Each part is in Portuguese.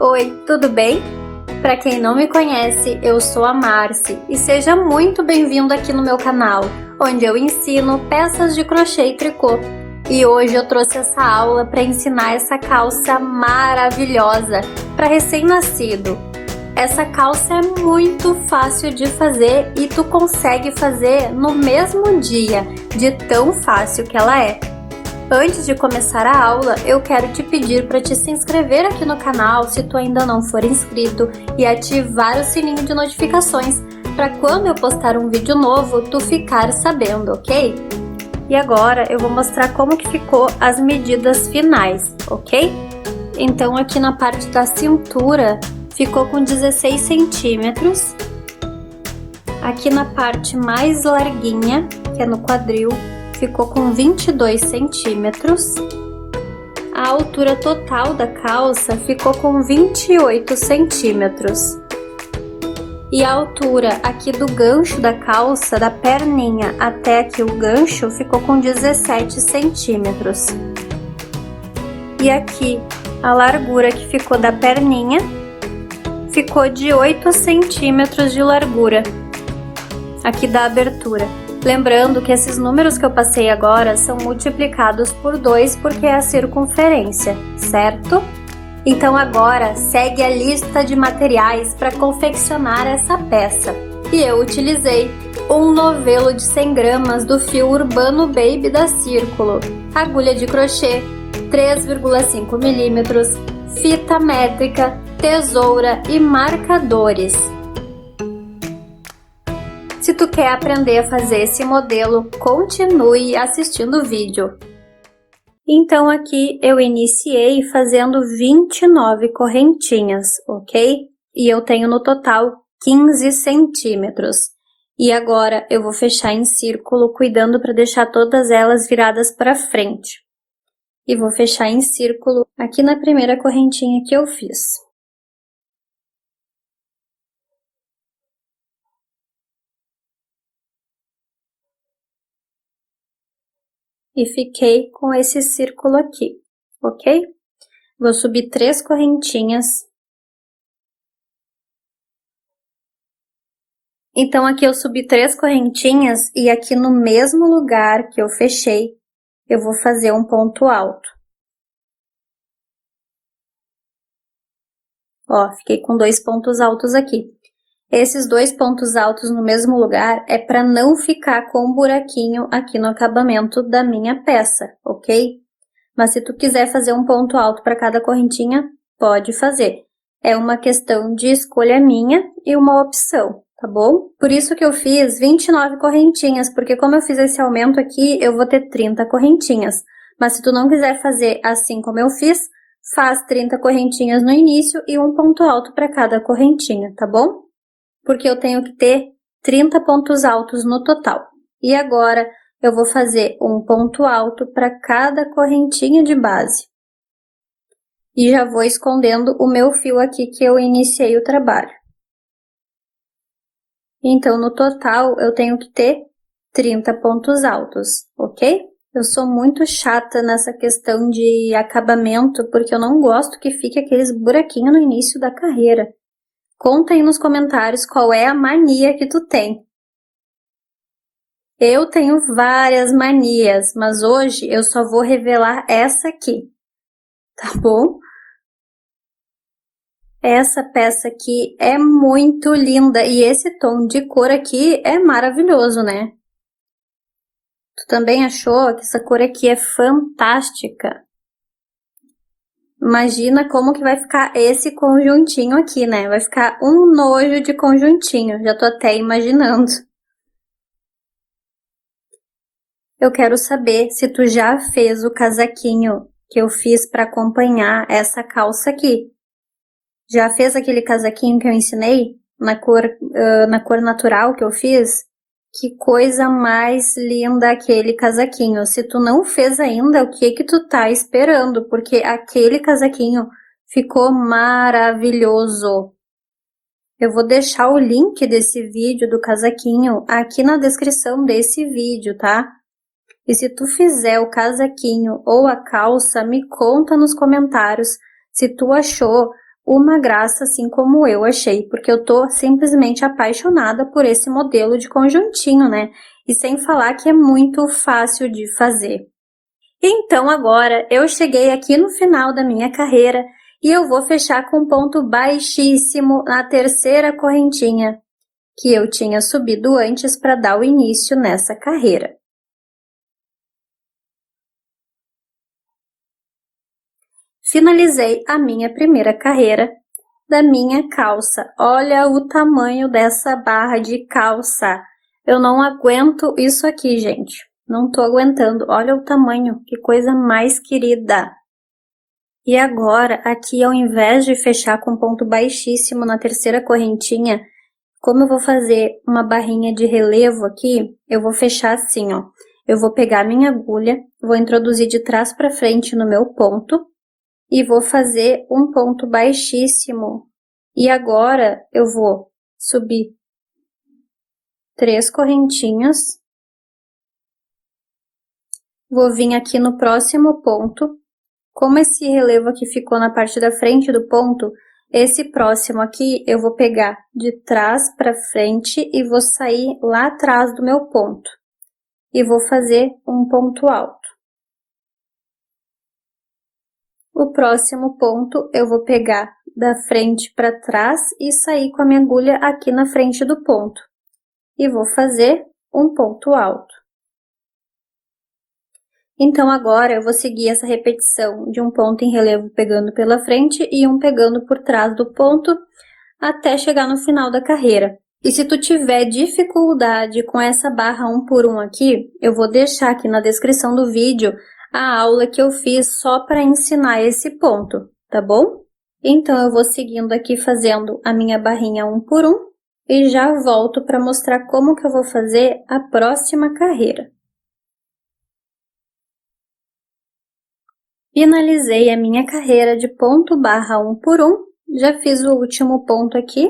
Oi, tudo bem? Para quem não me conhece, eu sou a Marci e seja muito bem-vindo aqui no meu canal, onde eu ensino peças de crochê e tricô. E hoje eu trouxe essa aula para ensinar essa calça maravilhosa para recém-nascido. Essa calça é muito fácil de fazer e tu consegue fazer no mesmo dia, de tão fácil que ela é. Antes de começar a aula, eu quero te pedir para te se inscrever aqui no canal se tu ainda não for inscrito e ativar o sininho de notificações para quando eu postar um vídeo novo tu ficar sabendo, ok? E agora eu vou mostrar como que ficou as medidas finais, ok? Então aqui na parte da cintura ficou com 16 centímetros. Aqui na parte mais larguinha, que é no quadril, ficou com 22 centímetros. A altura total da calça ficou com 28 centímetros. E a altura aqui do gancho da calça, da perninha até aqui o gancho, ficou com 17 centímetros. E aqui a largura que ficou da perninha ficou de 8 centímetros de largura, aqui da abertura. Lembrando que esses números que eu passei agora são multiplicados por 2 porque é a circunferência, certo? Então agora segue a lista de materiais para confeccionar essa peça. E eu utilizei um novelo de 100 gramas do fio Urbano Baby da Círculo, agulha de crochê, 3,5 milímetros, fita métrica, tesoura e marcadores. Se tu quer aprender a fazer esse modelo, continue assistindo o vídeo. Então aqui eu iniciei fazendo 29 correntinhas, ok? E eu tenho no total 15 centímetros. E agora eu vou fechar em círculo, cuidando para deixar todas elas viradas para frente. E vou fechar em círculo aqui na primeira correntinha que eu fiz. E fiquei com esse círculo aqui, ok? Vou subir 3 correntinhas. Então, aqui eu subi 3 correntinhas e aqui no mesmo lugar que eu fechei, eu vou fazer um ponto alto. Ó, fiquei com 2 pontos altos aqui. Esses 2 pontos altos no mesmo lugar é para não ficar com um buraquinho aqui no acabamento da minha peça, ok? Mas se tu quiser fazer um ponto alto para cada correntinha, pode fazer. É uma questão de escolha minha e uma opção, tá bom? Por isso que eu fiz 29 correntinhas, porque como eu fiz esse aumento aqui, eu vou ter 30 correntinhas. Mas se tu não quiser fazer assim como eu fiz, faz 30 correntinhas no início e um ponto alto para cada correntinha, tá bom? Porque eu tenho que ter 30 pontos altos no total. E agora, eu vou fazer um ponto alto para cada correntinha de base. E já vou escondendo o meu fio aqui que eu iniciei o trabalho. Então, no total, eu tenho que ter 30 pontos altos, ok? Eu sou muito chata nessa questão de acabamento, porque eu não gosto que fique aqueles buraquinhos no início da carreira. Conta aí nos comentários qual é a mania que tu tem. Eu tenho várias manias, mas hoje eu só vou revelar essa aqui, tá bom? Essa peça aqui é muito linda e esse tom de cor aqui é maravilhoso, né? Tu também achou que essa cor aqui é fantástica? Imagina como que vai ficar esse conjuntinho aqui, né? Vai ficar um nojo de conjuntinho, já tô até imaginando. Eu quero saber se tu já fez o casaquinho que eu fiz para acompanhar essa calça aqui. Já fez aquele casaquinho que eu ensinei na cor natural que eu fiz? Que coisa mais linda aquele casaquinho. Se tu não fez ainda, o que que tu tá esperando? Porque aquele casaquinho ficou maravilhoso. Eu vou deixar o link desse vídeo do casaquinho aqui na descrição desse vídeo, tá? E se tu fizer o casaquinho ou a calça, me conta nos comentários se tu achou uma graça, assim como eu achei, porque eu tô simplesmente apaixonada por esse modelo de conjuntinho, né? E sem falar que é muito fácil de fazer. Então agora eu cheguei aqui no final da minha carreira e eu vou fechar com um ponto baixíssimo na terceira correntinha que eu tinha subido antes para dar o início nessa carreira. Finalizei a minha primeira carreira da minha calça. Olha o tamanho dessa barra de calça. Eu não aguento isso aqui, gente. Não tô aguentando. Olha o tamanho, que coisa mais querida. E agora, aqui ao invés de fechar com ponto baixíssimo na terceira correntinha, como eu vou fazer uma barrinha de relevo aqui, eu vou fechar assim, ó. Eu vou pegar minha agulha, vou introduzir de trás para frente no meu ponto e vou fazer um ponto baixíssimo. E agora eu vou subir 3 correntinhas. Vou vir aqui no próximo ponto. Como esse relevo aqui ficou na parte da frente do ponto, esse próximo aqui eu vou pegar de trás para frente e vou sair lá atrás do meu ponto. E vou fazer um ponto alto. O próximo ponto eu vou pegar da frente para trás e sair com a minha agulha aqui na frente do ponto. E vou fazer um ponto alto. Então, agora eu vou seguir essa repetição de um ponto em relevo pegando pela frente e um pegando por trás do ponto até chegar no final da carreira. E se tu tiver dificuldade com essa barra 1 por 1 aqui, eu vou deixar aqui na descrição do vídeo a aula que eu fiz só para ensinar esse ponto, tá bom? Então, eu vou seguindo aqui fazendo a minha barrinha 1 por 1 e já volto para mostrar como que eu vou fazer a próxima carreira. Finalizei a minha carreira de ponto barra 1 por 1, já fiz o último ponto aqui.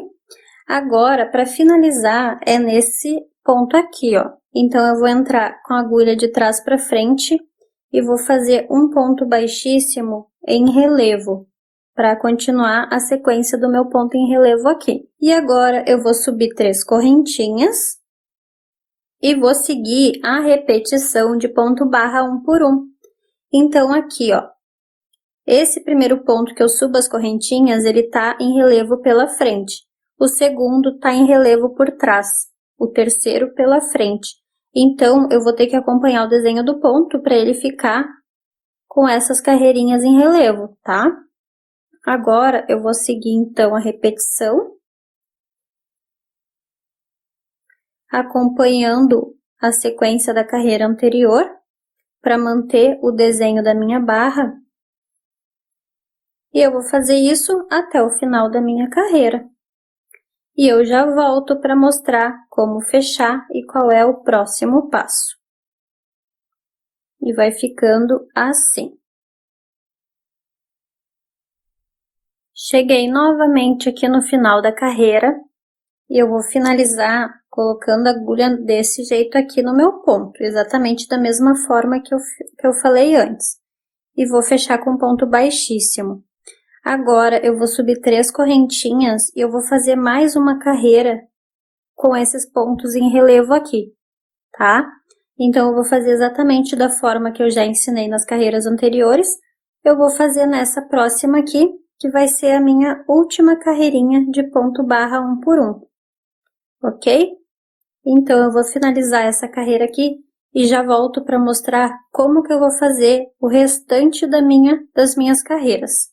Agora, para finalizar, é nesse ponto aqui, ó. Então, eu vou entrar com a agulha de trás para frente e vou fazer um ponto baixíssimo em relevo, para continuar a sequência do meu ponto em relevo aqui. E agora, eu vou subir 3 correntinhas e vou seguir a repetição de ponto barra 1 por 1. Então, aqui, ó, esse primeiro ponto que eu subo as correntinhas, ele tá em relevo pela frente. O segundo tá em relevo por trás. O terceiro pela frente. Então, eu vou ter que acompanhar o desenho do ponto para ele ficar com essas carreirinhas em relevo, tá? Agora, eu vou seguir, então, a repetição. Acompanhando a sequência da carreira anterior, para manter o desenho da minha barra. E eu vou fazer isso até o final da minha carreira. E eu já volto para mostrar como fechar e qual é o próximo passo. E vai ficando assim. Cheguei novamente aqui no final da carreira e eu vou finalizar colocando a agulha desse jeito aqui no meu ponto, exatamente da mesma forma que eu falei antes. E vou fechar com ponto baixíssimo. Agora, eu vou subir 3 correntinhas e eu vou fazer mais uma carreira com esses pontos em relevo aqui, tá? Então, eu vou fazer exatamente da forma que eu já ensinei nas carreiras anteriores. Eu vou fazer nessa próxima aqui, que vai ser a minha última carreirinha de ponto barra 1 por 1, ok? Então, eu vou finalizar essa carreira aqui e já volto para mostrar como que eu vou fazer o restante das minhas carreiras.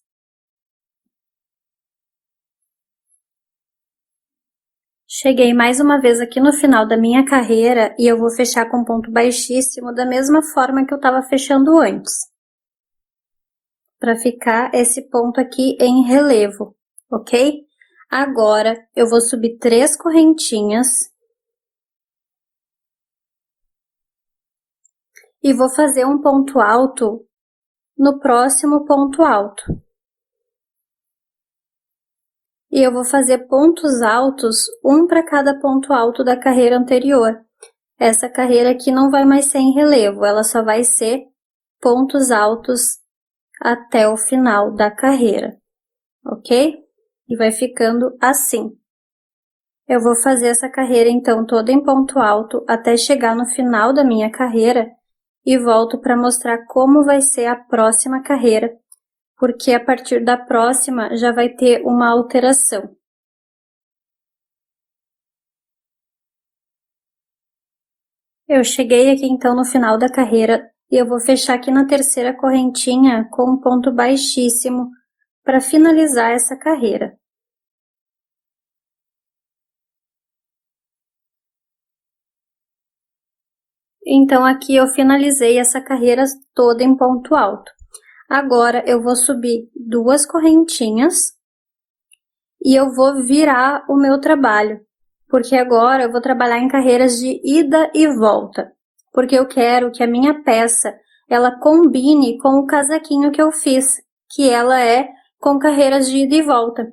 Cheguei mais uma vez aqui no final da minha carreira e eu vou fechar com ponto baixíssimo da mesma forma que eu estava fechando antes. Para ficar esse ponto aqui em relevo, ok? Agora, eu vou subir 3 correntinhas. E vou fazer um ponto alto no próximo ponto alto. E eu vou fazer pontos altos, um para cada ponto alto da carreira anterior. Essa carreira aqui não vai mais ser em relevo, ela só vai ser pontos altos até o final da carreira, ok? e vai ficando assim. Eu vou fazer essa carreira, então, toda em ponto alto até chegar no final da minha carreira e volto para mostrar como vai ser a próxima carreira, porque a partir da próxima já vai ter uma alteração. Eu cheguei aqui, então, no final da carreira e eu vou fechar aqui na terceira correntinha com um ponto baixíssimo para finalizar essa carreira. Então, aqui eu finalizei essa carreira toda em ponto alto. Agora, eu vou subir 2 correntinhas e eu vou virar o meu trabalho, porque agora eu vou trabalhar em carreiras de ida e volta, porque eu quero que a minha peça, ela combine com o casaquinho que eu fiz, que ela é com carreiras de ida e volta.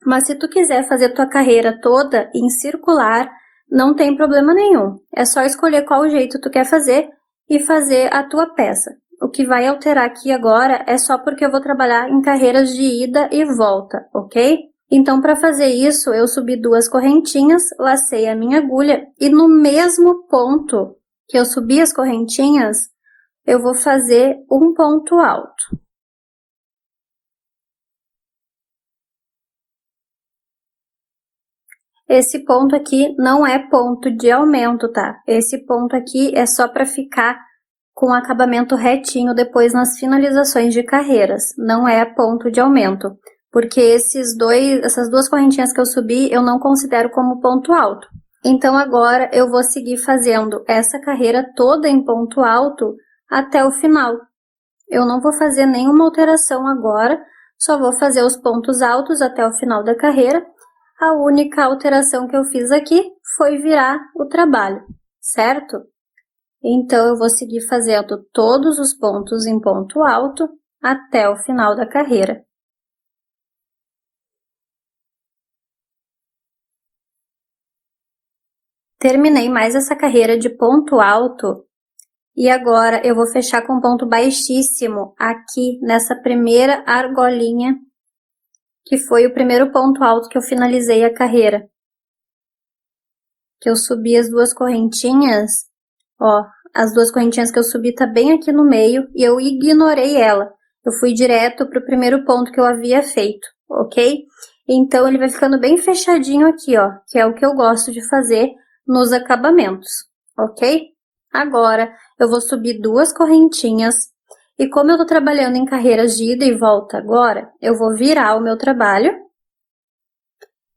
Mas se tu quiser fazer tua carreira toda em circular, não tem problema nenhum. É só escolher qual jeito tu quer fazer e fazer a tua peça. O que vai alterar aqui agora é só porque eu vou trabalhar em carreiras de ida e volta, ok? Então, para fazer isso, eu subi 2 correntinhas, lacei a minha agulha e no mesmo ponto que eu subi as correntinhas, eu vou fazer um ponto alto. Esse ponto aqui não é ponto de aumento, tá? Esse ponto aqui é só para ficar com o acabamento retinho depois nas finalizações de carreiras. Não é ponto de aumento, porque essas 2 correntinhas que eu subi, eu não considero como ponto alto. Então, agora eu vou seguir fazendo essa carreira toda em ponto alto até o final. Eu não vou fazer nenhuma alteração agora, só vou fazer os pontos altos até o final da carreira. A única alteração que eu fiz aqui foi virar o trabalho, certo? Então, eu vou seguir fazendo todos os pontos em ponto alto até o final da carreira. Terminei mais essa carreira de ponto alto e agora eu vou fechar com ponto baixíssimo aqui nessa primeira argolinha, que foi o primeiro ponto alto que eu finalizei a carreira. Que eu subi as 2 correntinhas, ó, as 2 correntinhas que eu subi tá bem aqui no meio e eu ignorei ela. Eu fui direto pro primeiro ponto que eu havia feito, ok? Então, ele vai ficando bem fechadinho aqui, ó, que é o que eu gosto de fazer nos acabamentos, ok? Agora, eu vou subir 2 correntinhas e como eu tô trabalhando em carreiras de ida e volta agora, eu vou virar o meu trabalho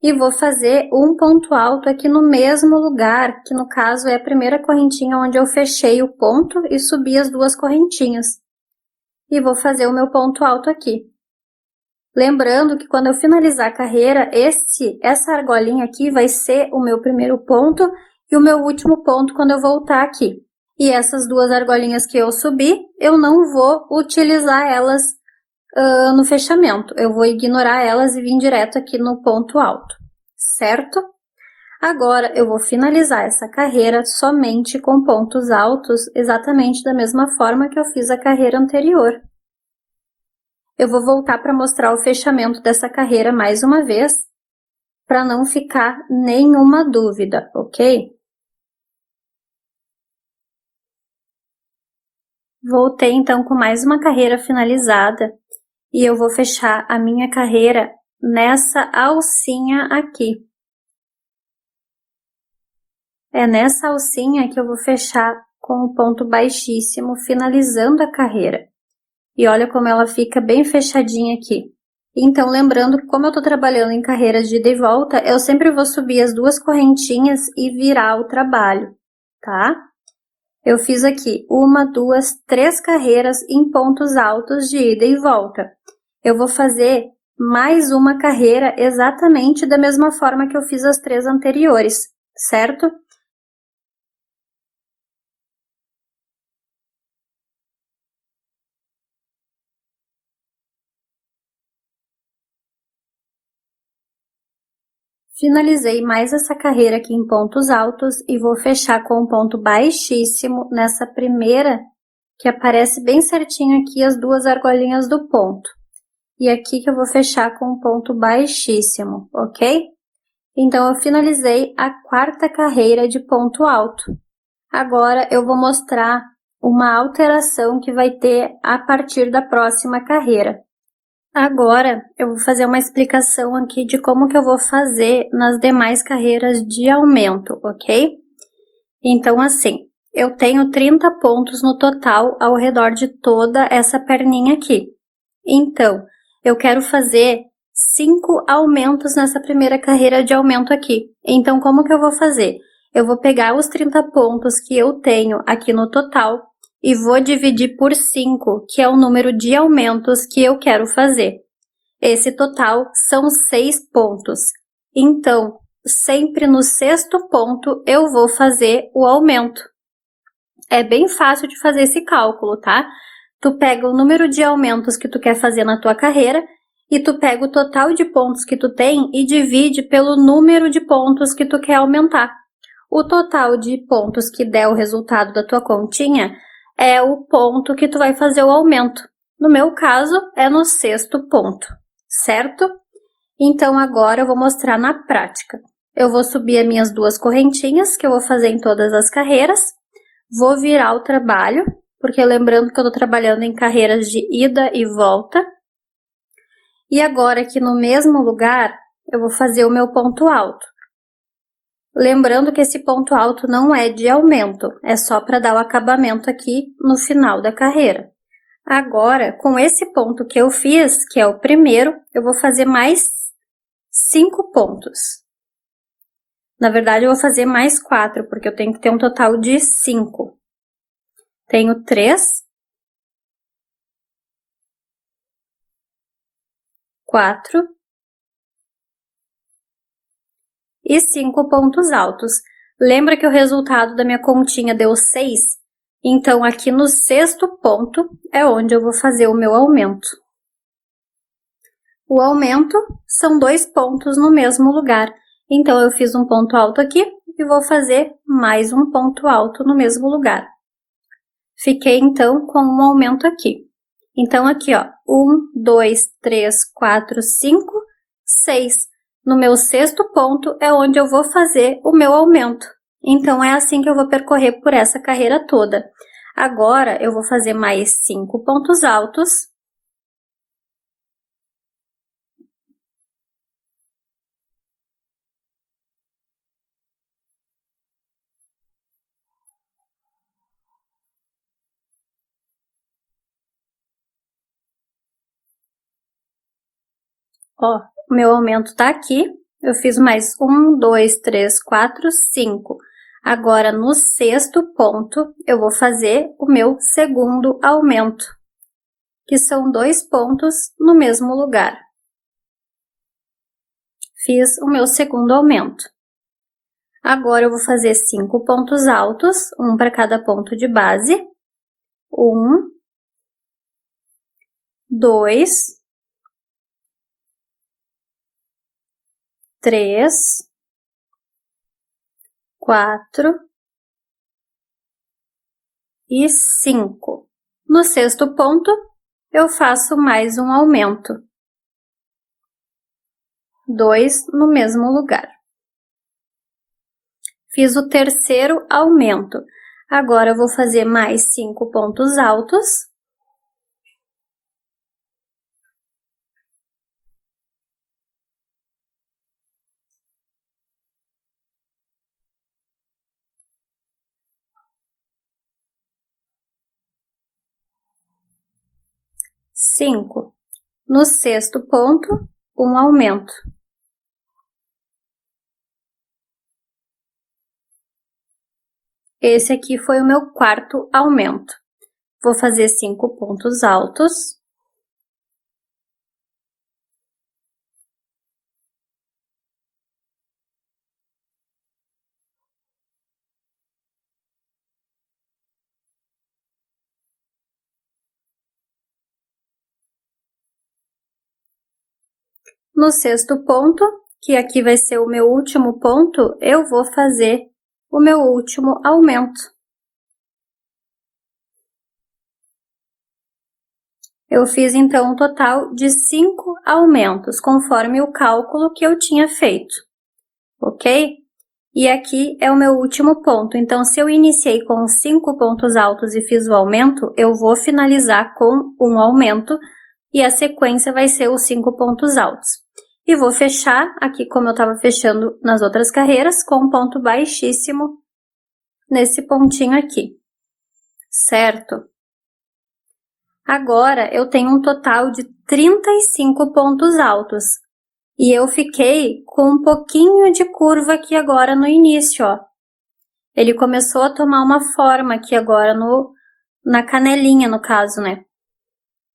e vou fazer um ponto alto aqui no mesmo lugar, que no caso é a primeira correntinha onde eu fechei o ponto e subi as 2 correntinhas. E vou fazer o meu ponto alto aqui. Lembrando que quando eu finalizar a carreira, essa argolinha aqui vai ser o meu primeiro ponto e o meu último ponto quando eu voltar aqui. E essas 2 argolinhas que eu subi, eu não vou utilizar elas no fechamento. Eu vou ignorar elas e vir direto aqui no ponto alto, certo? Agora, eu vou finalizar essa carreira somente com pontos altos, exatamente da mesma forma que eu fiz a carreira anterior. Eu vou voltar para mostrar o fechamento dessa carreira mais uma vez, para não ficar nenhuma dúvida, ok? Voltei, então, com mais uma carreira finalizada e eu vou fechar a minha carreira nessa alcinha aqui. É nessa alcinha que eu vou fechar com o ponto baixíssimo, finalizando a carreira. E olha como ela fica bem fechadinha aqui. Então, lembrando que como eu tô trabalhando em carreiras de ida e volta, eu sempre vou subir as 2 correntinhas e virar o trabalho, tá? Eu fiz aqui 1, 2, 3 carreiras em pontos altos de ida e volta. Eu vou fazer mais uma carreira exatamente da mesma forma que eu fiz as 3 anteriores, certo? Finalizei mais essa carreira aqui em pontos altos e vou fechar com um ponto baixíssimo nessa primeira, que aparece bem certinho aqui as 2 argolinhas do ponto. e aqui que eu vou fechar com um ponto baixíssimo, ok? Então, eu finalizei a quarta carreira de ponto alto. Agora, eu vou mostrar uma alteração que vai ter a partir da próxima carreira. Agora, eu vou fazer uma explicação aqui de como que eu vou fazer nas demais carreiras de aumento, ok? Então, assim, eu tenho 30 pontos no total ao redor de toda essa perninha aqui. Então, eu quero fazer 5 aumentos nessa primeira carreira de aumento aqui. Então, como que eu vou fazer? Eu vou pegar os 30 pontos que eu tenho aqui no total e vou dividir por 5, que é o número de aumentos que eu quero fazer. Esse total são 6 pontos. Então, sempre no sexto ponto eu vou fazer o aumento. É bem fácil de fazer esse cálculo, tá? Tu pega o número de aumentos que tu quer fazer na tua carreira e tu pega o total de pontos que tu tem e divide pelo número de pontos que tu quer aumentar. O total de pontos que der o resultado da tua continha é o ponto que tu vai fazer o aumento. No meu caso, é no sexto ponto, certo? Então, agora eu vou mostrar na prática. Eu vou subir as minhas 2 correntinhas, que eu vou fazer em todas as carreiras. Vou virar o trabalho, porque lembrando que eu tô trabalhando em carreiras de ida e volta. E agora, aqui no mesmo lugar, eu vou fazer o meu ponto alto. Lembrando que esse ponto alto não é de aumento, é só para dar o acabamento aqui no final da carreira. Agora, com esse ponto que eu fiz, que é o primeiro, eu vou fazer mais 5 pontos. Na verdade, eu vou fazer mais 4, porque eu tenho que ter um total de 5. Tenho 3, 4 e 5 pontos altos. Lembra que o resultado da minha continha deu 6? Então, aqui no sexto ponto é onde eu vou fazer o meu aumento. O aumento são 2 pontos no mesmo lugar. Então, eu fiz um ponto alto aqui e vou fazer mais um ponto alto no mesmo lugar. Fiquei, então, com um aumento aqui. Então, aqui, ó, 1, 2, 3, 4, 5, 6. No meu sexto ponto é onde eu vou fazer o meu aumento. Então, é assim que eu vou percorrer por essa carreira toda. Agora, eu vou fazer mais 5 pontos altos. Ó, o meu aumento tá aqui. Eu fiz mais 1, 2, 3, 4, 5. Agora, no sexto ponto, eu vou fazer o meu segundo aumento, que são 2 pontos no mesmo lugar. Fiz o meu segundo aumento. Agora, eu vou fazer 5 pontos altos, um para cada ponto de base. 1, 2, 3, 4 e 5. No sexto ponto, eu faço mais um aumento. 2 no mesmo lugar. Fiz o terceiro aumento. Agora, eu vou fazer mais 5 pontos altos. Cinco. No sexto ponto, um aumento. Esse aqui foi o meu quarto aumento. Vou fazer 5 pontos altos. No sexto ponto, que aqui vai ser o meu último ponto, eu vou fazer o meu último aumento. Eu fiz, então, um total de 5 aumentos, conforme o cálculo que eu tinha feito, ok? E aqui é o meu último ponto, então, se eu iniciei com 5 pontos altos e fiz o aumento, eu vou finalizar com um aumento, e a sequência vai ser os 5 pontos altos. E vou fechar aqui, como eu estava fechando nas outras carreiras, com um ponto baixíssimo nesse pontinho aqui, certo? Agora, eu tenho um total de 35 pontos altos. E eu fiquei com um pouquinho de curva aqui agora no início, ó. Ele começou a tomar uma forma aqui agora na canelinha, no caso, né?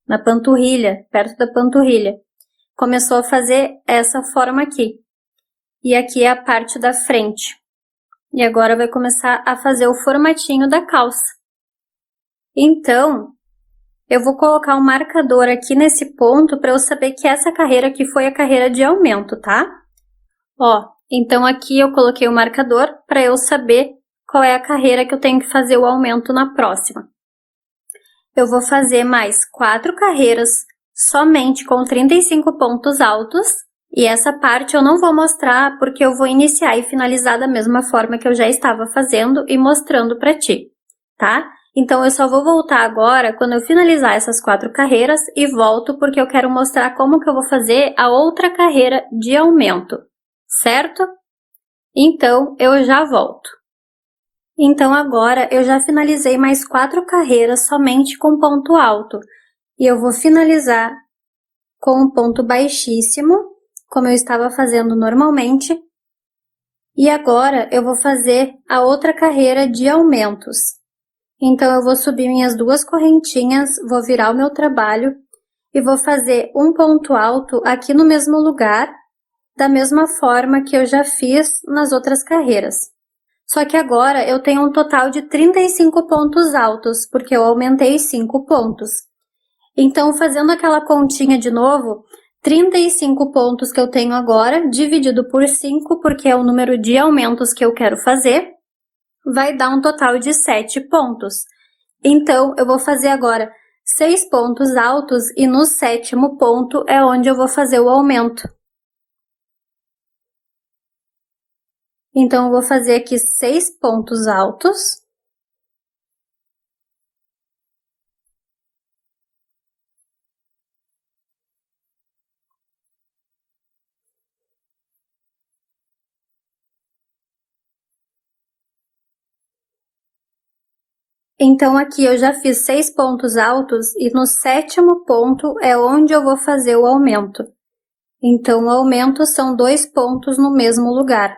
Na panturrilha, perto da panturrilha. Começou a fazer essa forma aqui. E aqui é a parte da frente. E agora vai começar a fazer o formatinho da calça. Então, eu vou colocar um marcador aqui nesse ponto para eu saber que essa carreira aqui foi a carreira de aumento, tá? Ó, então aqui eu coloquei o marcador para eu saber qual é a carreira que eu tenho que fazer o aumento na próxima. Eu vou fazer mais 4 carreiras somente com 35 pontos altos, e essa parte eu não vou mostrar porque eu vou iniciar e finalizar da mesma forma que eu já estava fazendo e mostrando para ti, tá? Então, eu só vou voltar agora quando eu finalizar essas 4 carreiras e volto porque eu quero mostrar como que eu vou fazer a outra carreira de aumento, certo? Então, eu já volto. Então, agora eu já finalizei mais 4 carreiras somente com ponto alto. E eu vou finalizar com um ponto baixíssimo, como eu estava fazendo normalmente. E agora eu vou fazer a outra carreira de aumentos. Então, eu vou subir minhas 2 correntinhas, vou virar o meu trabalho e vou fazer um ponto alto aqui no mesmo lugar, da mesma forma que eu já fiz nas outras carreiras. Só que agora eu tenho um total de 35 pontos altos, porque eu aumentei 5 pontos. Então, fazendo aquela continha de novo, 35 pontos que eu tenho agora, dividido por 5, porque é o número de aumentos que eu quero fazer, vai dar um total de 7 pontos. Então, eu vou fazer agora 6 pontos altos e no 7º ponto é onde eu vou fazer o aumento. Então, eu vou fazer aqui 6 pontos altos. Então, aqui eu já fiz 6 pontos altos e no 7º ponto é onde eu vou fazer o aumento. Então, o aumento são 2 pontos no mesmo lugar.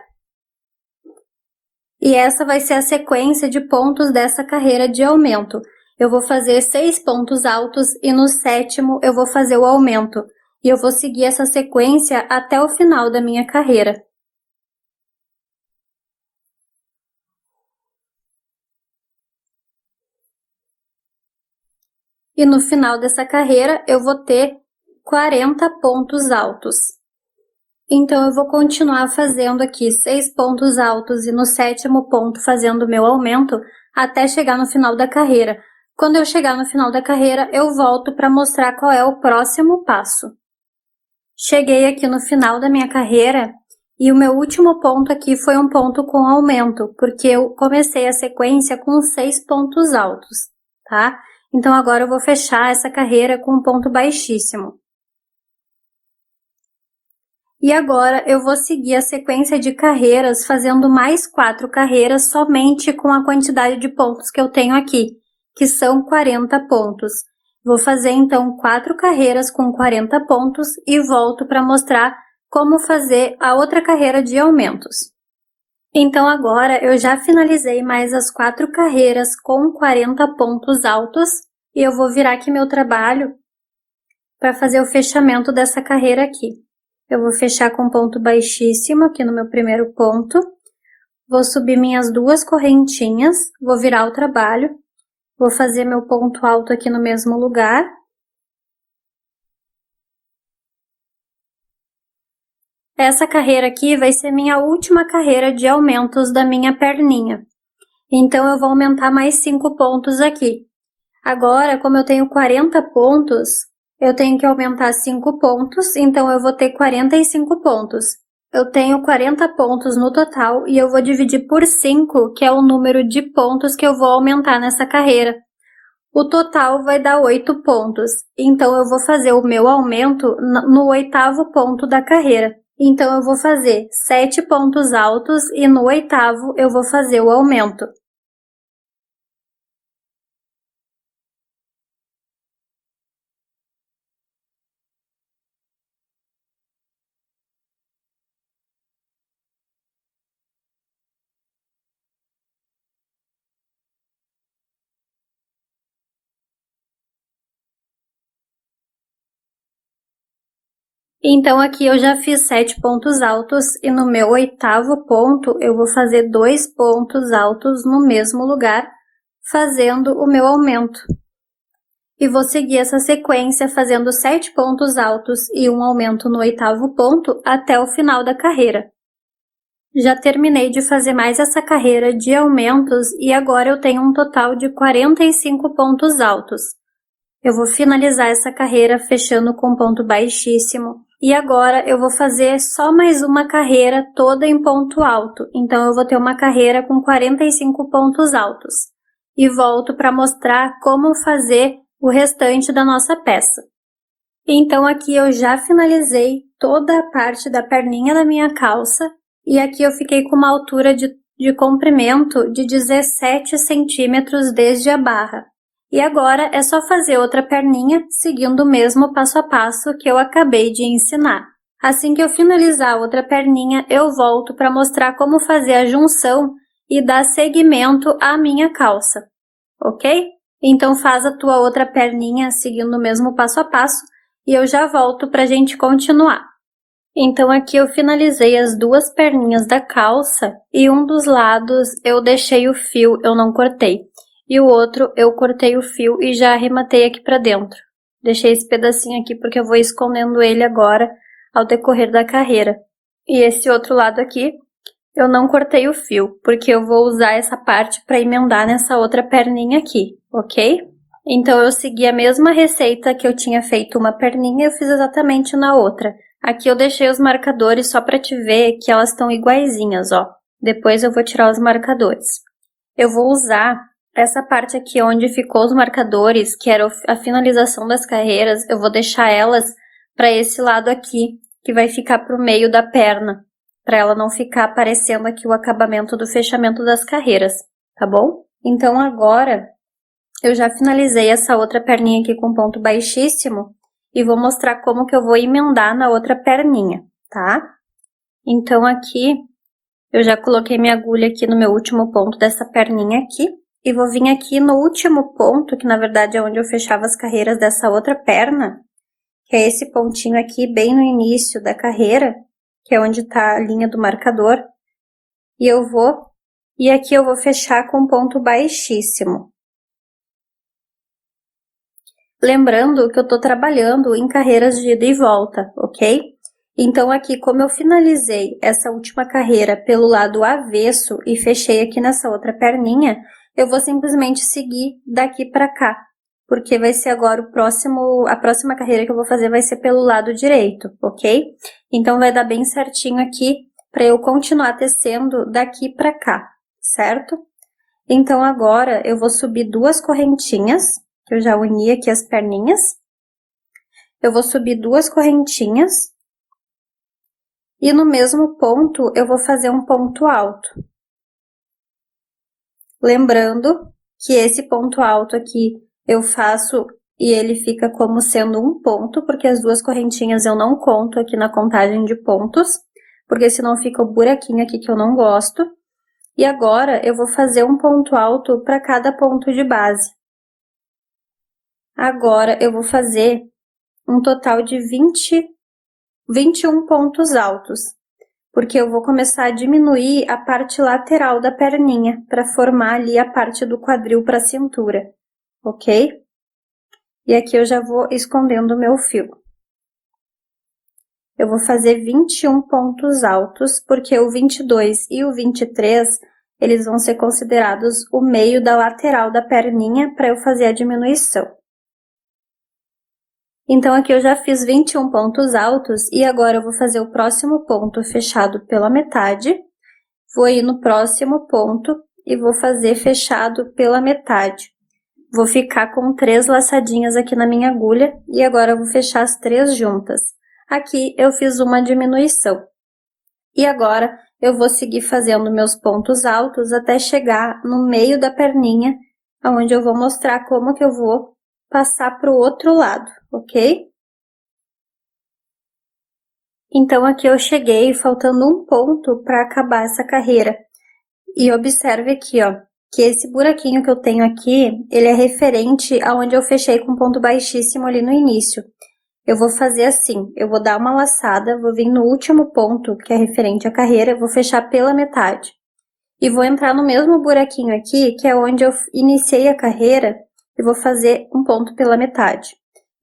E essa vai ser a sequência de pontos dessa carreira de aumento. Eu vou fazer 6 pontos altos e no 7º eu vou fazer o aumento. E eu vou seguir essa sequência até o final da minha carreira. E no final dessa carreira eu vou ter 40 pontos altos. Então, eu vou continuar fazendo aqui 6 pontos altos e no 7º ponto fazendo o meu aumento até chegar no final da carreira. Quando eu chegar no final da carreira, eu volto para mostrar qual é o próximo passo. Cheguei aqui no final da minha carreira e o meu último ponto aqui foi um ponto com aumento, porque eu comecei a sequência com 6 pontos altos, tá? Então, agora eu vou fechar essa carreira com um ponto baixíssimo. E agora eu vou seguir a sequência de carreiras fazendo mais 4 carreiras somente com a quantidade de pontos que eu tenho aqui, que são 40 pontos. Vou fazer então 4 carreiras com 40 pontos e volto para mostrar como fazer a outra carreira de aumentos. Então agora eu já finalizei mais as 4 carreiras com 40 pontos altos e eu vou virar aqui meu trabalho para fazer o fechamento dessa carreira aqui. Eu vou fechar com ponto baixíssimo aqui no meu primeiro ponto. Vou subir minhas 2 correntinhas, vou virar o trabalho. Vou fazer meu ponto alto aqui no mesmo lugar. Essa carreira aqui vai ser minha última carreira de aumentos da minha perninha. Então, eu vou aumentar mais 5 pontos aqui. Agora, como eu tenho 40 pontos, eu tenho que aumentar 5 pontos, então eu vou ter 45 pontos. Eu tenho 40 pontos no total e eu vou dividir por 5, que é o número de pontos que eu vou aumentar nessa carreira. O total vai dar 8 pontos, então eu vou fazer o meu aumento no 8º ponto da carreira. Então eu vou fazer 7 pontos altos e no 8º eu vou fazer o aumento. Então, aqui eu já fiz 7 pontos altos e no meu 8º ponto eu vou fazer 2 pontos altos no mesmo lugar, fazendo o meu aumento. E vou seguir essa sequência fazendo 7 pontos altos e um aumento no 8º ponto até o final da carreira. Já terminei de fazer mais essa carreira de aumentos e agora eu tenho um total de 45 pontos altos. Eu vou finalizar essa carreira fechando com ponto baixíssimo. E agora eu vou fazer só mais uma carreira toda em ponto alto. Então eu vou ter uma carreira com 45 pontos altos. E volto para mostrar como fazer o restante da nossa peça. Então aqui eu já finalizei toda a parte da perninha da minha calça. E aqui eu fiquei com uma altura de comprimento de 17 centímetros desde a barra. E agora é só fazer outra perninha, seguindo o mesmo passo a passo que eu acabei de ensinar. Assim que eu finalizar a outra perninha, eu volto para mostrar como fazer a junção e dar seguimento à minha calça, ok? Então faz a tua outra perninha seguindo o mesmo passo a passo e eu já volto para a gente continuar. Então aqui eu finalizei as duas perninhas da calça e um dos lados eu deixei o fio, eu não cortei. E o outro eu cortei o fio e já arrematei aqui pra dentro. Deixei esse pedacinho aqui porque eu vou escondendo ele agora ao decorrer da carreira. E esse outro lado aqui eu não cortei o fio, porque eu vou usar essa parte para emendar nessa outra perninha aqui, ok? Então eu segui a mesma receita que eu tinha feito uma perninha, eu fiz exatamente na outra. Aqui eu deixei os marcadores só para te ver que elas estão iguaizinhas, ó. Depois eu vou tirar os marcadores. Eu vou usar essa parte aqui onde ficou os marcadores, que era a finalização das carreiras, eu vou deixar elas para esse lado aqui, que vai ficar pro meio da perna, para ela não ficar aparecendo aqui o acabamento do fechamento das carreiras, tá bom? Então agora eu já finalizei essa outra perninha aqui com ponto baixíssimo e vou mostrar como que eu vou emendar na outra perninha, tá? Então aqui eu já coloquei minha agulha aqui no meu último ponto dessa perninha aqui. E vou vir aqui no último ponto, que na verdade é onde eu fechava as carreiras dessa outra perna, que é esse pontinho aqui bem no início da carreira, que é onde tá a linha do marcador. E aqui eu vou fechar com ponto baixíssimo. Lembrando que eu tô trabalhando em carreiras de ida e volta, ok? Então aqui, como eu finalizei essa última carreira pelo lado avesso e fechei aqui nessa outra perninha, eu vou simplesmente seguir daqui pra cá, porque vai ser agora a próxima carreira que eu vou fazer vai ser pelo lado direito, ok? Então vai dar bem certinho aqui para eu continuar tecendo daqui pra cá, certo? Então agora eu vou subir 2 correntinhas, que eu já uni aqui as perninhas. Eu vou subir 2 correntinhas. E no mesmo ponto eu vou fazer um ponto alto. Lembrando que esse ponto alto aqui eu faço e ele fica como sendo um ponto, porque as 2 correntinhas eu não conto aqui na contagem de pontos, porque senão fica o buraquinho aqui que eu não gosto. E agora eu vou fazer um ponto alto para cada ponto de base. Agora eu vou fazer um total de 21 pontos altos. Porque eu vou começar a diminuir a parte lateral da perninha, para formar ali a parte do quadril para a cintura, ok? E aqui eu já vou escondendo o meu fio. Eu vou fazer 21 pontos altos, porque o 22 e o 23 eles vão ser considerados o meio da lateral da perninha para eu fazer a diminuição. Então, aqui eu já fiz 21 pontos altos e agora eu vou fazer o próximo ponto fechado pela metade. Vou ir no próximo ponto e vou fazer fechado pela metade. Vou ficar com 3 laçadinhas aqui na minha agulha e agora eu vou fechar as 3 juntas. Aqui eu fiz uma diminuição. E agora eu vou seguir fazendo meus pontos altos até chegar no meio da perninha, onde eu vou mostrar como que eu vou passar para o outro lado, ok? Então, aqui eu cheguei faltando um ponto para acabar essa carreira. E observe aqui, ó, que esse buraquinho que eu tenho aqui, ele é referente aonde eu fechei com ponto baixíssimo ali no início. Eu vou fazer assim, eu vou dar uma laçada, vou vir no último ponto, que é referente à carreira, vou fechar pela metade. E vou entrar no mesmo buraquinho aqui, que é onde eu iniciei a carreira, e vou fazer um ponto pela metade.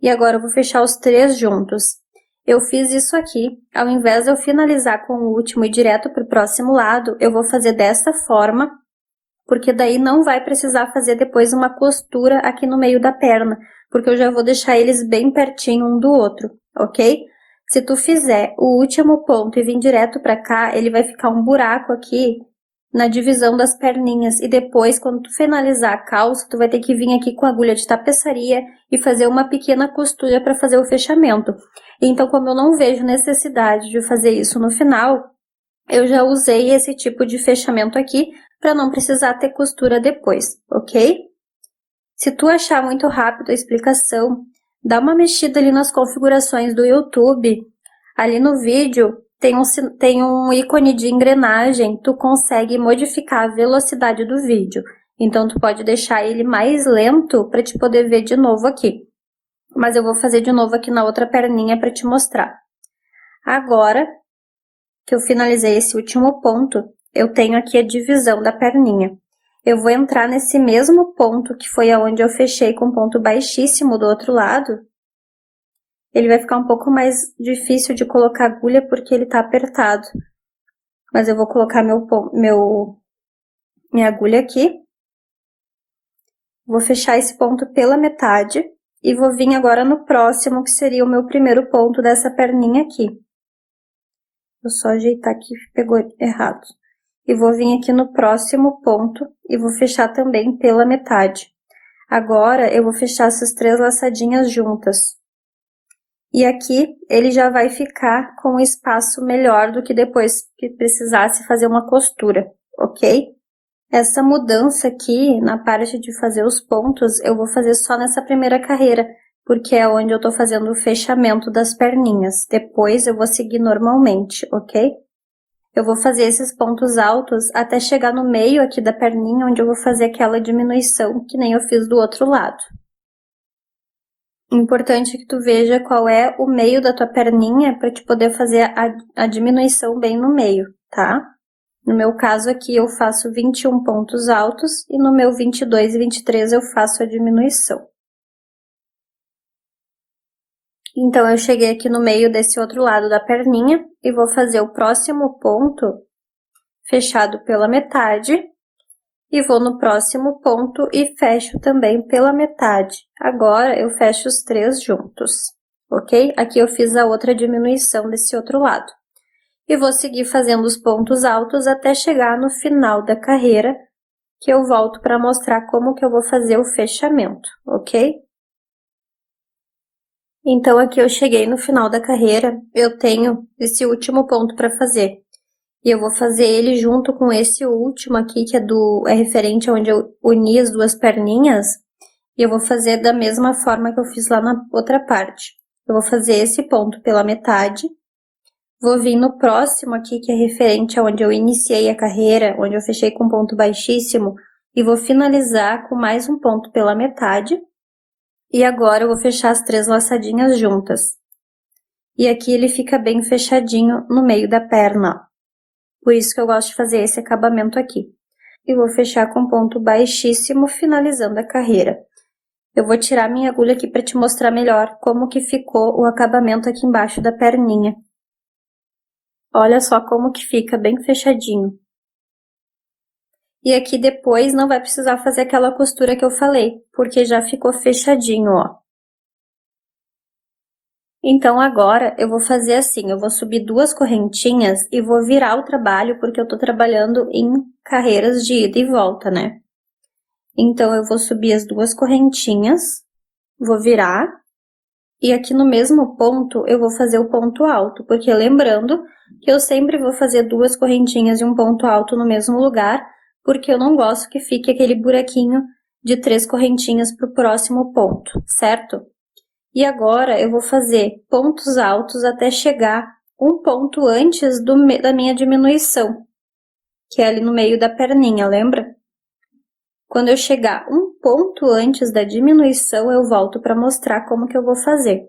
E agora eu vou fechar os 3 juntos. Eu fiz isso aqui, ao invés de eu finalizar com o último e ir direto para o próximo lado, eu vou fazer dessa forma, porque daí não vai precisar fazer depois uma costura aqui no meio da perna, porque eu já vou deixar eles bem pertinho um do outro, ok? Se tu fizer o último ponto e vir direto pra cá, ele vai ficar um buraco aqui na divisão das perninhas, e depois, quando tu finalizar a calça, tu vai ter que vir aqui com a agulha de tapeçaria e fazer uma pequena costura para fazer o fechamento. Então, como eu não vejo necessidade de fazer isso no final, eu já usei esse tipo de fechamento aqui, para não precisar ter costura depois, ok? Se tu achar muito rápido a explicação, dá uma mexida ali nas configurações do YouTube. Ali no vídeo tem um ícone de engrenagem, tu consegue modificar a velocidade do vídeo. Então, tu pode deixar ele mais lento para te poder ver de novo aqui. Mas eu vou fazer de novo aqui na outra perninha para te mostrar. Agora que eu finalizei esse último ponto, eu tenho aqui a divisão da perninha. Eu vou entrar nesse mesmo ponto que foi aonde eu fechei com ponto baixíssimo do outro lado. Ele vai ficar um pouco mais difícil de colocar agulha porque ele tá apertado. Mas eu vou colocar minha agulha aqui. Vou fechar esse ponto pela metade e vou vir agora no próximo, que seria o meu primeiro ponto dessa perninha aqui. Vou só ajeitar aqui, pegou errado. E vou vir aqui no próximo ponto e vou fechar também pela metade. Agora, eu vou fechar essas 3 laçadinhas juntas. E aqui, ele já vai ficar com um espaço melhor do que depois que precisasse fazer uma costura, ok? Essa mudança aqui, na parte de fazer os pontos, eu vou fazer só nessa primeira carreira, porque é onde eu tô fazendo o fechamento das perninhas. Depois eu vou seguir normalmente, ok? Eu vou fazer esses pontos altos até chegar no meio aqui da perninha, onde eu vou fazer aquela diminuição, que nem eu fiz do outro lado. Importante que tu veja qual é o meio da tua perninha para te poder fazer a diminuição bem no meio, tá? No meu caso aqui eu faço 21 pontos altos e no meu 22 e 23 eu faço a diminuição. Então, eu cheguei aqui no meio desse outro lado da perninha e vou fazer o próximo ponto fechado pela metade. E vou no próximo ponto e fecho também pela metade. Agora, eu fecho os 3 juntos, ok? Aqui eu fiz a outra diminuição desse outro lado. E vou seguir fazendo os pontos altos até chegar no final da carreira, que eu volto para mostrar como que eu vou fazer o fechamento, ok? Então, aqui eu cheguei no final da carreira, eu tenho esse último ponto para fazer. E eu vou fazer ele junto com esse último aqui, que é referente a onde eu uni as 2 perninhas. E eu vou fazer da mesma forma que eu fiz lá na outra parte. Eu vou fazer esse ponto pela metade. Vou vir no próximo aqui, que é referente a onde eu iniciei a carreira, onde eu fechei com ponto baixíssimo. E vou finalizar com mais um ponto pela metade. E agora eu vou fechar as 3 laçadinhas juntas. E aqui ele fica bem fechadinho no meio da perna, ó. Por isso que eu gosto de fazer esse acabamento aqui. E vou fechar com ponto baixíssimo, finalizando a carreira. Eu vou tirar minha agulha aqui para te mostrar melhor como que ficou o acabamento aqui embaixo da perninha. Olha só como que fica bem fechadinho. E aqui depois não vai precisar fazer aquela costura que eu falei, porque já ficou fechadinho, ó. Então, agora, eu vou fazer assim, eu vou subir 2 correntinhas e vou virar o trabalho, porque eu tô trabalhando em carreiras de ida e volta, né? Então, eu vou subir as 2 correntinhas, vou virar, e aqui no mesmo ponto, eu vou fazer o ponto alto, porque lembrando que eu sempre vou fazer 2 correntinhas e um ponto alto no mesmo lugar, porque eu não gosto que fique aquele buraquinho de 3 correntinhas pro próximo ponto, certo? E agora, eu vou fazer pontos altos até chegar um ponto antes da minha diminuição, que é ali no meio da perninha, lembra? Quando eu chegar um ponto antes da diminuição, eu volto para mostrar como que eu vou fazer.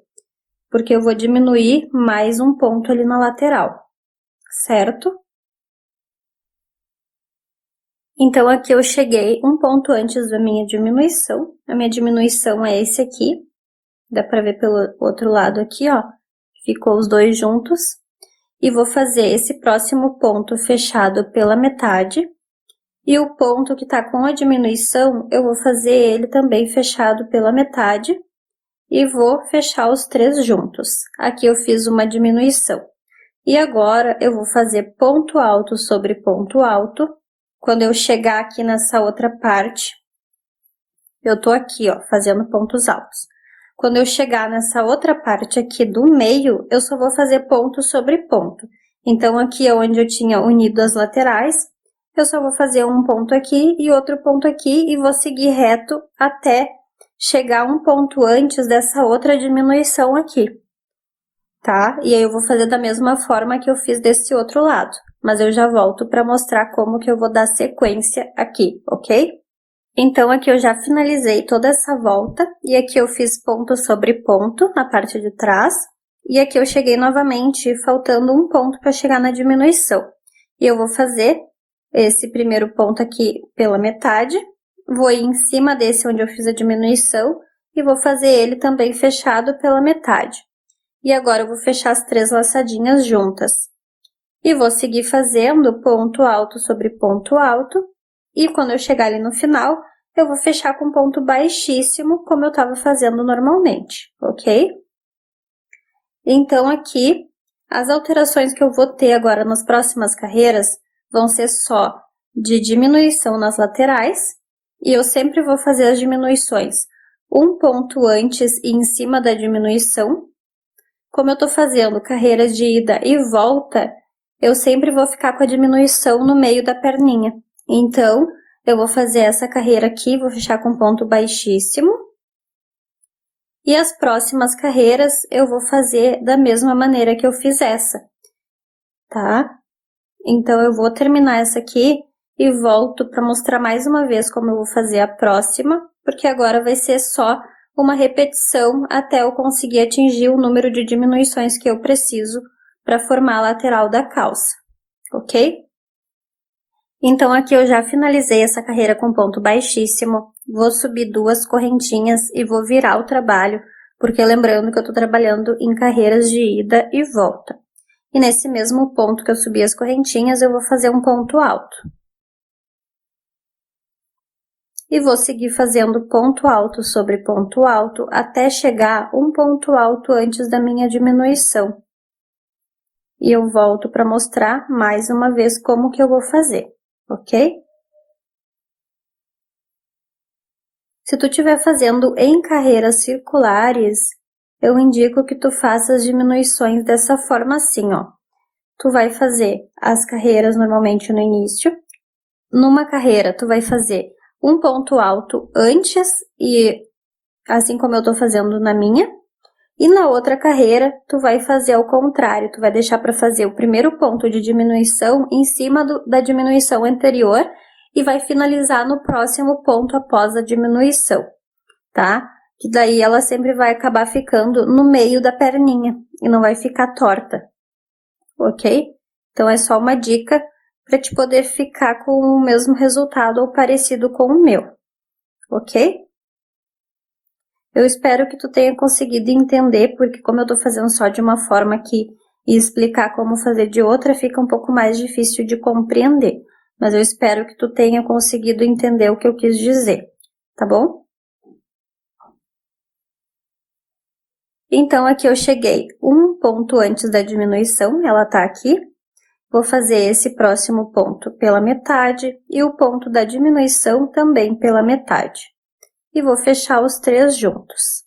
Porque eu vou diminuir mais um ponto ali na lateral, certo? Então, aqui eu cheguei um ponto antes da minha diminuição. A minha diminuição é esse aqui. Dá pra ver pelo outro lado aqui, ó. Ficou os dois juntos. E vou fazer esse próximo ponto fechado pela metade. E o ponto que tá com a diminuição, eu vou fazer ele também fechado pela metade. E vou fechar os 3 juntos. Aqui eu fiz uma diminuição. E agora, eu vou fazer ponto alto sobre ponto alto. Quando eu chegar aqui nessa outra parte, eu tô aqui, ó, fazendo pontos altos. Quando eu chegar nessa outra parte aqui do meio, eu só vou fazer ponto sobre ponto. Então, aqui é onde eu tinha unido as laterais, eu só vou fazer um ponto aqui e outro ponto aqui e vou seguir reto até chegar um ponto antes dessa outra diminuição aqui, tá? E aí, eu vou fazer da mesma forma que eu fiz desse outro lado, mas eu já volto para mostrar como que eu vou dar sequência aqui, ok? Então, aqui eu já finalizei toda essa volta, e aqui eu fiz ponto sobre ponto na parte de trás, e aqui eu cheguei novamente, faltando um ponto para chegar na diminuição. E eu vou fazer esse primeiro ponto aqui pela metade, vou ir em cima desse onde eu fiz a diminuição, e vou fazer ele também fechado pela metade. E agora, eu vou fechar as 3 laçadinhas juntas. E vou seguir fazendo ponto alto sobre ponto alto, e quando eu chegar ali no final, eu vou fechar com ponto baixíssimo, como eu estava fazendo normalmente, ok? Então, aqui, as alterações que eu vou ter agora nas próximas carreiras vão ser só de diminuição nas laterais, e eu sempre vou fazer as diminuições um ponto antes e em cima da diminuição. Como eu tô fazendo carreiras de ida e volta, eu sempre vou ficar com a diminuição no meio da perninha. Então, eu vou fazer essa carreira aqui, vou fechar com ponto baixíssimo. E as próximas carreiras, eu vou fazer da mesma maneira que eu fiz essa, tá? Então, eu vou terminar essa aqui e volto para mostrar mais uma vez como eu vou fazer a próxima, porque agora vai ser só uma repetição até eu conseguir atingir o número de diminuições que eu preciso para formar a lateral da calça, ok? Então, aqui eu já finalizei essa carreira com ponto baixíssimo, vou subir 2 correntinhas e vou virar o trabalho, porque lembrando que eu tô trabalhando em carreiras de ida e volta. E nesse mesmo ponto que eu subi as correntinhas, eu vou fazer um ponto alto. E vou seguir fazendo ponto alto sobre ponto alto até chegar um ponto alto antes da minha diminuição. E eu volto para mostrar mais uma vez como que eu vou fazer, ok? Se tu estiver fazendo em carreiras circulares, eu indico que tu faça as diminuições dessa forma assim, ó. Tu vai fazer as carreiras normalmente no início. Numa carreira, tu vai fazer um ponto alto antes, e assim como eu tô fazendo na minha. E na outra carreira, tu vai fazer ao contrário, tu vai deixar para fazer o primeiro ponto de diminuição em cima da diminuição anterior e vai finalizar no próximo ponto após a diminuição, tá? Que daí ela sempre vai acabar ficando no meio da perninha e não vai ficar torta, ok? Então, é só uma dica para te poder ficar com o mesmo resultado ou parecido com o meu, ok? Eu espero que tu tenha conseguido entender, porque como eu tô fazendo só de uma forma aqui e explicar como fazer de outra, fica um pouco mais difícil de compreender. mas eu espero que tu tenha conseguido entender o que eu quis dizer, tá bom? Então, aqui eu cheguei um ponto antes da diminuição, ela tá aqui. Vou fazer esse próximo ponto pela metade e o ponto da diminuição também pela metade. E vou fechar os 3 juntos.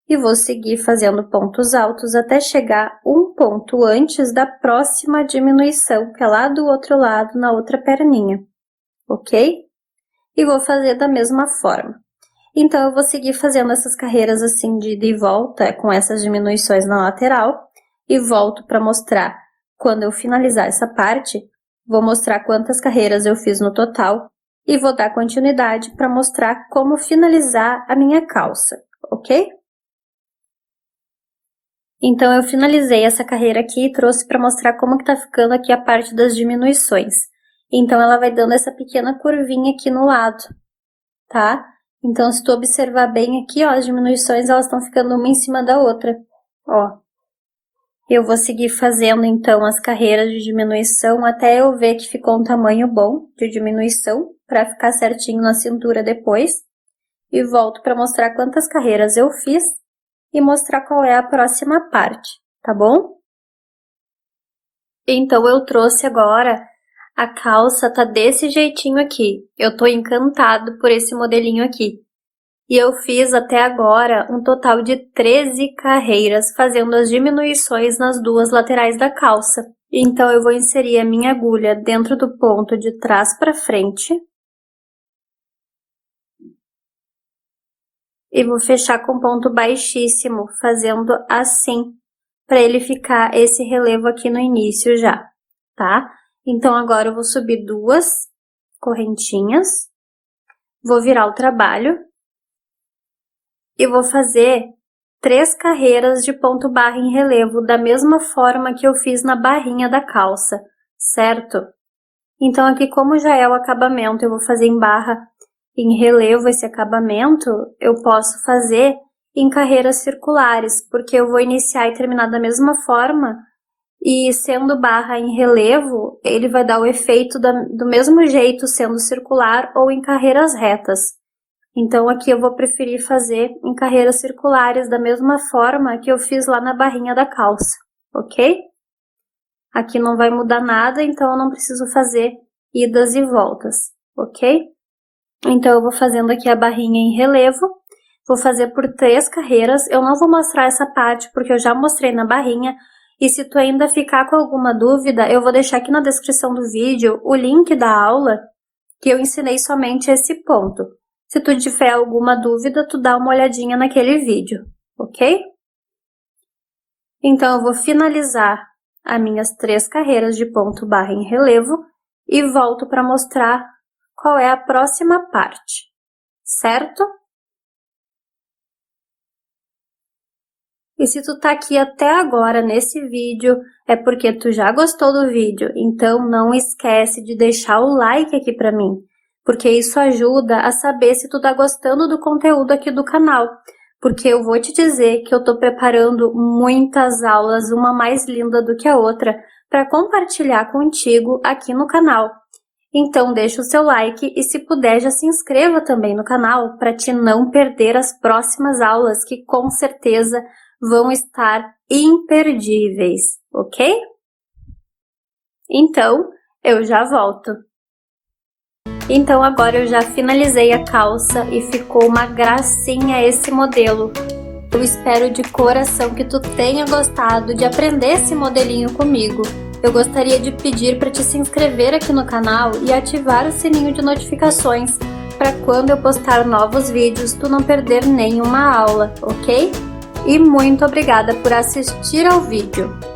E vou seguir fazendo pontos altos até chegar um ponto antes da próxima diminuição, que é lá do outro lado, na outra perninha, ok? E vou fazer da mesma forma. Então, eu vou seguir fazendo essas carreiras assim de ida e volta, com essas diminuições na lateral, e volto para mostrar, quando eu finalizar essa parte, vou mostrar quantas carreiras eu fiz no total, e vou dar continuidade para mostrar como finalizar a minha calça, ok? Então, eu finalizei essa carreira aqui e trouxe para mostrar como que tá ficando aqui a parte das diminuições. Então, ela vai dando essa pequena curvinha aqui no lado, tá? Então, se tu observar bem aqui, ó, as diminuições, elas estão ficando uma em cima da outra, ó. Eu vou seguir fazendo, então, as carreiras de diminuição até eu ver que ficou um tamanho bom de diminuição, para ficar certinho na cintura depois. E volto para mostrar quantas carreiras eu fiz e mostrar qual é a próxima parte, tá bom? Então, eu trouxe agora, a calça tá desse jeitinho aqui. Eu tô encantado por esse modelinho aqui. E eu fiz até agora um total de 13 carreiras, fazendo as diminuições nas 2 laterais da calça. Então, eu vou inserir a minha agulha dentro do ponto de trás para frente. E vou fechar com ponto baixíssimo, fazendo assim, para ele ficar esse relevo aqui no início já, tá? Então, agora eu vou subir 2 correntinhas, vou virar o trabalho e vou fazer 3 carreiras de ponto barra em relevo, da mesma forma que eu fiz na barrinha da calça, certo? Então, aqui como já é o acabamento, eu vou fazer em barra em relevo esse acabamento, eu posso fazer em carreiras circulares, porque eu vou iniciar e terminar da mesma forma, e sendo barra em relevo, ele vai dar o efeito do mesmo jeito, sendo circular ou em carreiras retas. Então, aqui eu vou preferir fazer em carreiras circulares, da mesma forma que eu fiz lá na barrinha da calça, ok? Aqui não vai mudar nada, então eu não preciso fazer idas e voltas, ok? Então, eu vou fazendo aqui a barrinha em relevo, vou fazer por 3 carreiras, eu não vou mostrar essa parte porque eu já mostrei na barrinha, e se tu ainda ficar com alguma dúvida, eu vou deixar aqui na descrição do vídeo o link da aula que eu ensinei somente esse ponto. Se tu tiver alguma dúvida, tu dá uma olhadinha naquele vídeo, ok? Então, eu vou finalizar as minhas 3 carreiras de ponto barra em relevo e volto para mostrar qual é a próxima parte, certo? E se tu tá aqui até agora nesse vídeo, é porque tu já gostou do vídeo, então não esquece de deixar o like aqui pra mim, porque isso ajuda a saber se tu tá gostando do conteúdo aqui do canal, porque eu vou te dizer que eu tô preparando muitas aulas, uma mais linda do que a outra, para compartilhar contigo aqui no canal. Então, deixa o seu like e, se puder, já se inscreva também no canal para te não perder as próximas aulas, que com certeza vão estar imperdíveis, ok? Então, eu já volto. Então, agora eu já finalizei a calça e ficou uma gracinha esse modelo. Eu espero de coração que tu tenha gostado de aprender esse modelinho comigo. Eu gostaria de pedir para te se inscrever aqui no canal e ativar o sininho de notificações para quando eu postar novos vídeos tu não perder nenhuma aula, ok? E muito obrigada por assistir ao vídeo!